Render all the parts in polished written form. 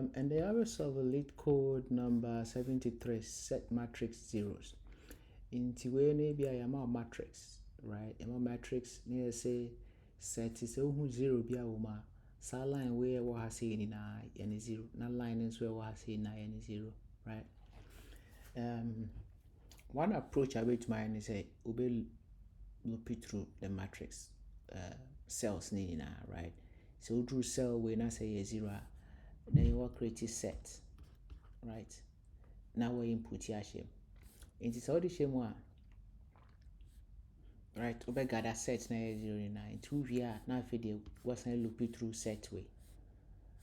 And the areas of Leetcode number 73, set matrix zeros. Into where maybe I am a matrix, right? I'm a matrix near say set is 0 be a woman. So line where we have seen in any zero, not line is where we have seen any zero, right? One approach I will to mine is say we loop it through the matrix cells, right? So through cell we not say a zero. Then you will create a set, right? Now we input your shame. It is all the shame one, right? We gather set na 0 2 here. Now if you was not loop it through set way,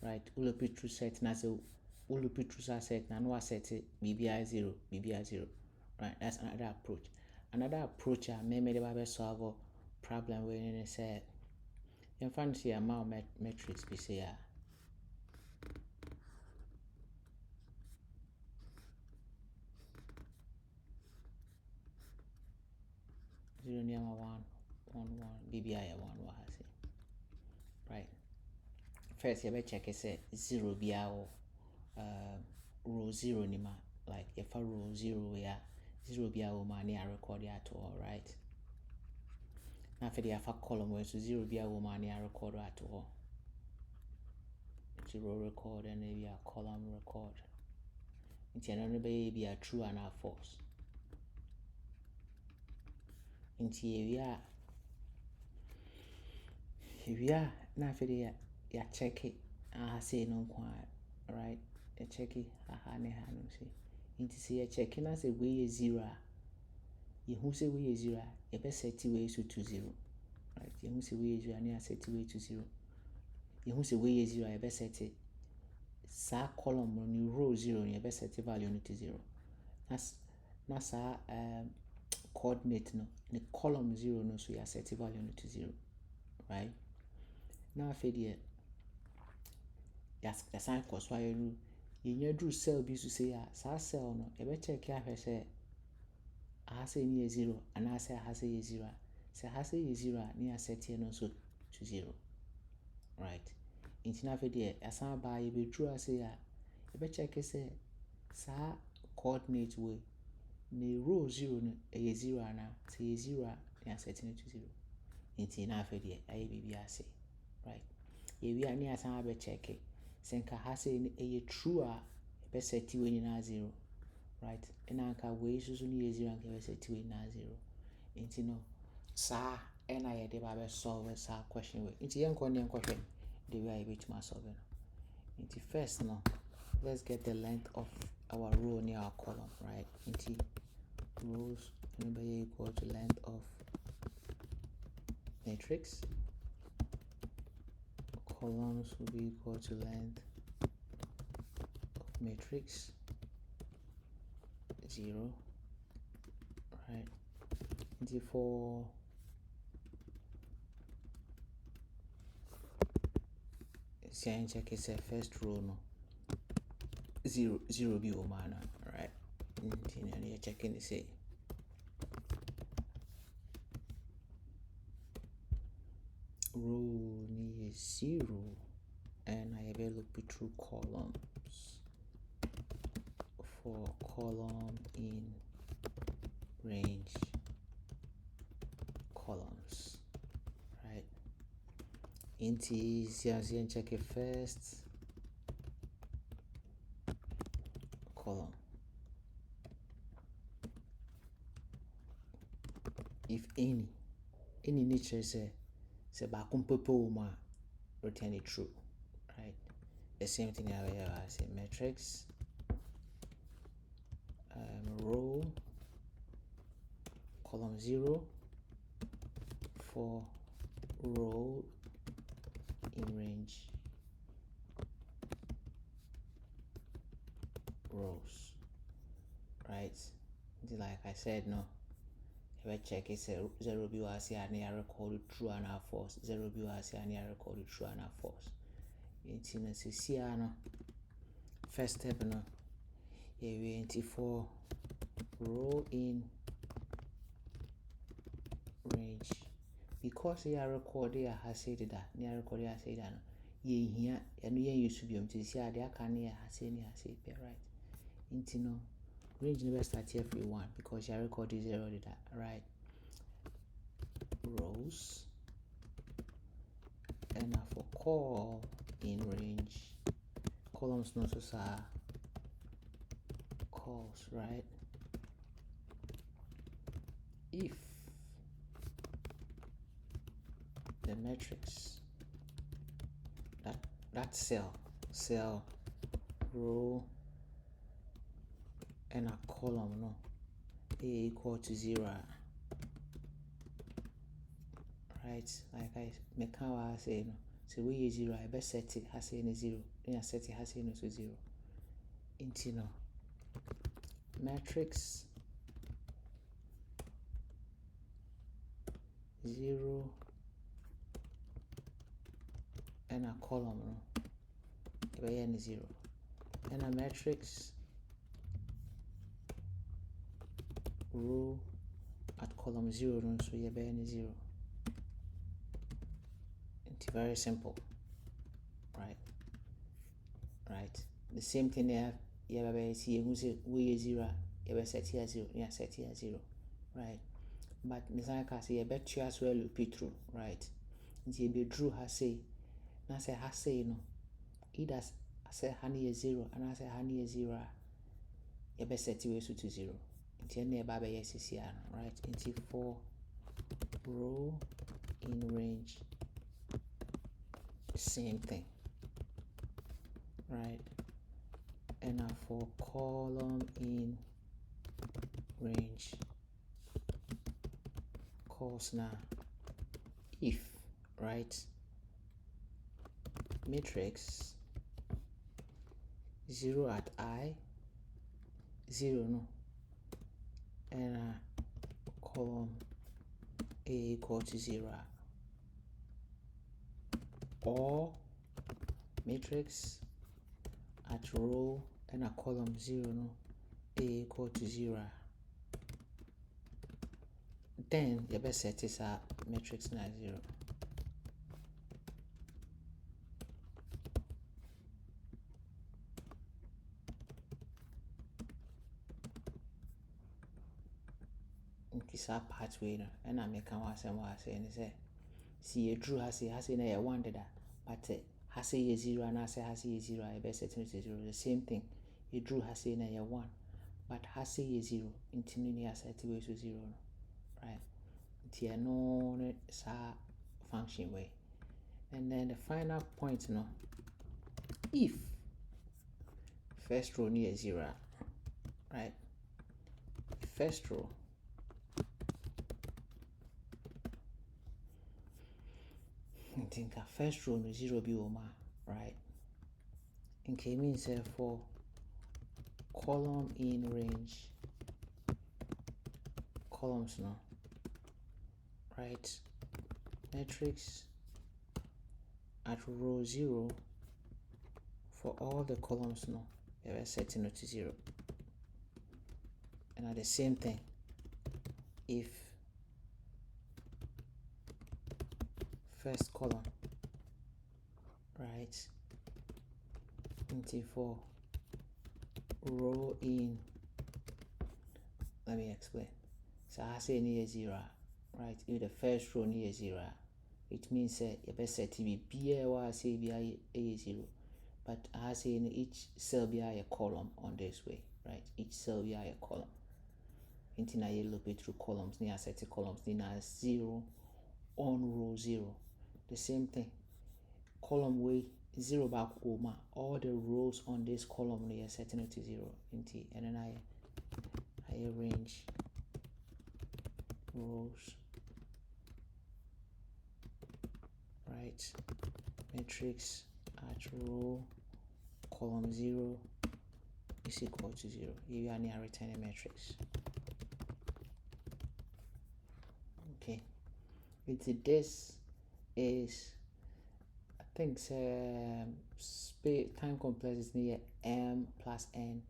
right? We loop it through set now, so we loop it through set now. No set it BBI 0, right? That's another approach. Another approach maybe the Bible solve a problem where you say you find see amount metrics be say 0 near 1 BBI 1 right? First you better check it say 0 be our row 0 nima, like if a row 0 yeah 0 be our money I record at all, right? Now for the alpha column where so 0 be our money I record at all. It's a row record and maybe a column record. It's another be a true and a false. Into here now for the ya check it say no quiet, right? You check it no see. Into see you checking as a way 0. You who say way 0, you best set way to 0, right? You who say way 0 and set way to 0. You who say way 0, you best set it. Sa column on your row 0, you best set the value to 0. That's coordinate no. The column 0 no, so you set the value to 0, right? Now for the yes, the sign cause why you drew cell be to say cell no, you better check here say I say near 0 and I say I say 0. Say I say 0 near set here no so to 0, right? In now for the as I buy you be true I say you better check say sa coordinate way the row 0 no a 0 na say 0 near setting it to 0. In now for the I be say, right? We are near some be check it. Senka has a true be set you in 0, right? And anka way so near 0 and be set you in 0. Into no sa and I de ba solve sa question way. Into young question the way I which ma solve it. Into first no, let's get the length of our row near our column, right? Into rows be equal to length of matrix. Columns will be equal to length of matrix 0, right? And for say check is a first row no 0 be man, right? And you're checking the say row near 0 and I will look through columns for column in range columns, right? Into and check it first column. If any nature say back return it true, right? The same thing I say matrix row column 0 for row in range rows, right? Like I said no, if I check it say 0 be was here and I record true and false, 0 be was here and I record true and false. It's in a no first step no we for row in range because here record here has said that near record here say that ye here and ye used to be to see how they can near has any right. Intino range never start here for 1 because your record is 0 data, right? Rows and for call in range columns not so calls, right? If the matrix that cell row and a column no a equal to 0, right? Like I make how I say no, so we use 0 I best set it has any 0 then I set it has any to 0 into no matrix 0 and a column no any 0 and a matrix row at column 0 no so you any 0. It's very simple, right? The same thing there you see we 0 you set here 0 you set here 0, right? But like I say you bet you as well repeat through, right? You be drew has say now say has say no either say honey 0 and I say honey 0 you bet set you to 0 until nearby yes right? Into for row in range same thing, right? And for column in range calls now if, right? Matrix 0 at I 0 no and column A equal to 0 or matrix at row and a column 0 no A equal to 0, then you best set this up matrix na 0. This are pathway no and I make one say and say see a true has na a 1 dada but has a 0 and I say has a 0 I best set it to 0 the same thing a drew has na a 1 but has a 0 into linear set to 0 no, right? It's no function way. And then the final point no if first row near 0, right? First row I think a first row no 0 be oma, right? And K means for column in range columns no, right? Matrix at row 0 for all the columns no you are setting it to 0 and at the same thing if first column, right? Into for row in, let me explain. So I say near 0, right? If the first row near 0 it means you best set to be I say be a 0 but I say in each cell be a column on this way, right? Each cell be a column into na you look it through columns near set columns near 0 on row 0 the same thing column way 0 back over all the rows on this column they are setting it to 0 into and then I arrange rows, right? Matrix at row column 0 is equal to 0. You are near return a matrix. Okay, this is I think space time complex is near m plus n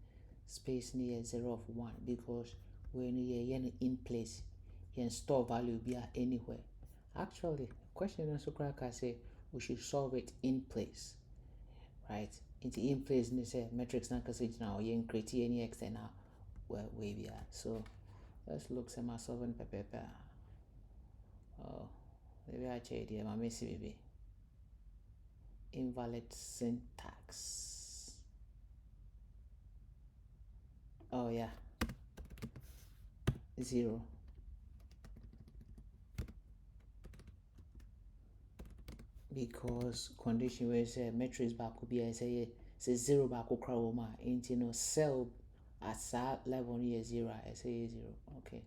space near 0 of 1 because when you're in place you can store value be anywhere. Actually question also crack I say we should solve it in place, right? In place, they say metrics na kasi now you create any external way we are. So let's look some solving paper. Oh, maybe I check here. My missy baby. Invalid syntax. Oh yeah, 0. Because condition where say matrix back could be I say 0 back crowma into no cell at that level near 0. I say 0. Okay.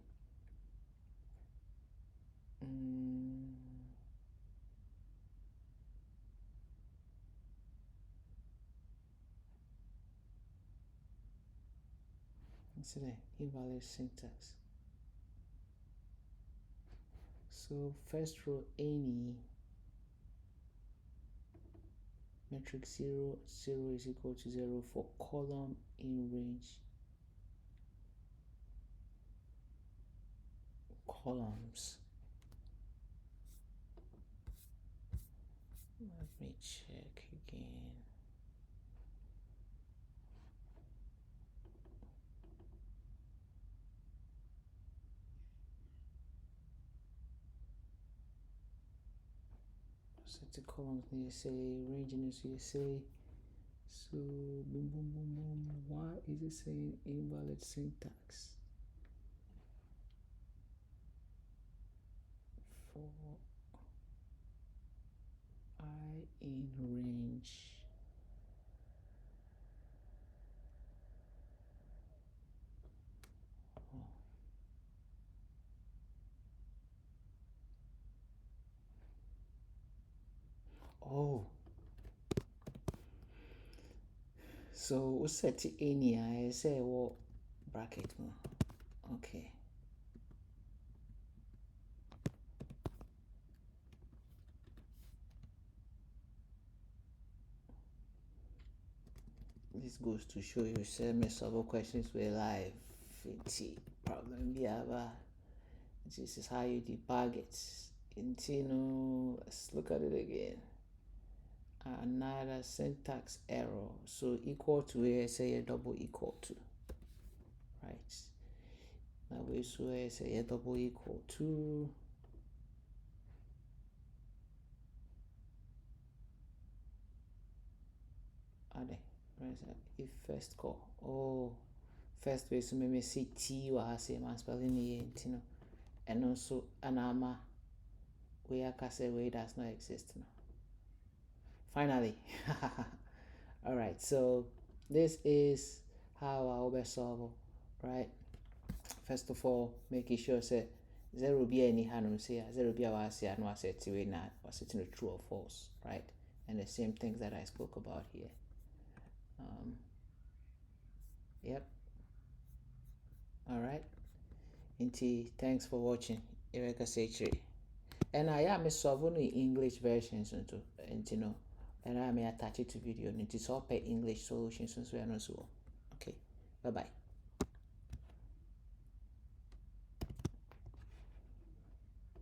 Consider invalid syntax. So first row any matrix 0 0 is equal to 0 for column in range columns. Let me check again. Set the columns you say ranging is you say so boom boom boom boom. Why is it saying invalid syntax? For I in range. Oh, so we set any I say what bracket more. Okay. This goes to show you some solve questions were live. Problem be this is how you debug it. Let's look at it again. Another syntax error. So equal to here, say a double equal to. Right. Now we say a double equal to. If first call. Oh, first way so maybe see T or I say man spelling it, and also anama where I say way does not exist now. Finally. All right, so this is how I will solve, right? First of all, making sure say 0 be any hand say 0 be our say no set to not was it true or false, right? And the same things that I spoke about here. Yep. All right. Thanks for watching. And I am solving the English versions and and I may attach it to video. It is all English solutions as well. Okay. Bye bye.